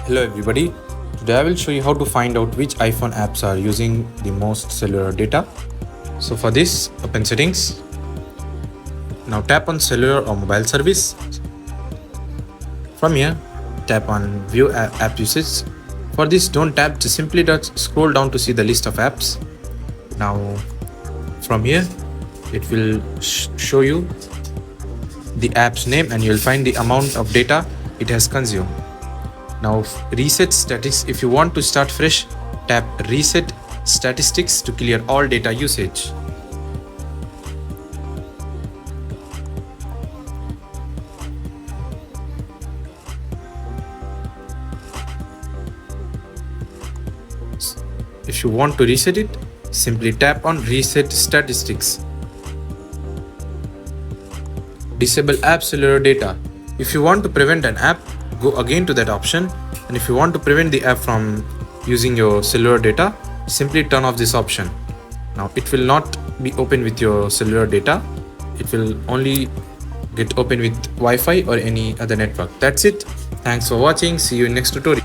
Hello everybody, today I will show you how to find out which iPhone apps are using the most cellular data. So for this, open settings. Now tap on cellular or mobile service. From here, tap on view app usage. For this, don't tap, just simply scroll down to see the list of apps. Now from here, it will show you the app's name and you'll find the amount of data it has consumed. Now reset statistics. If you want to start fresh, tap reset statistics to clear all data usage. If you want to reset it, simply tap on reset statistics. Disable app cellular data. If you want to prevent an app, go again to that option, and if you want to prevent the app from using your cellular data, simply turn off this option. Now it will not be open with your cellular data, it will only get open with Wi-Fi or any other network. That's it. Thanks for watching. See you in next tutorial.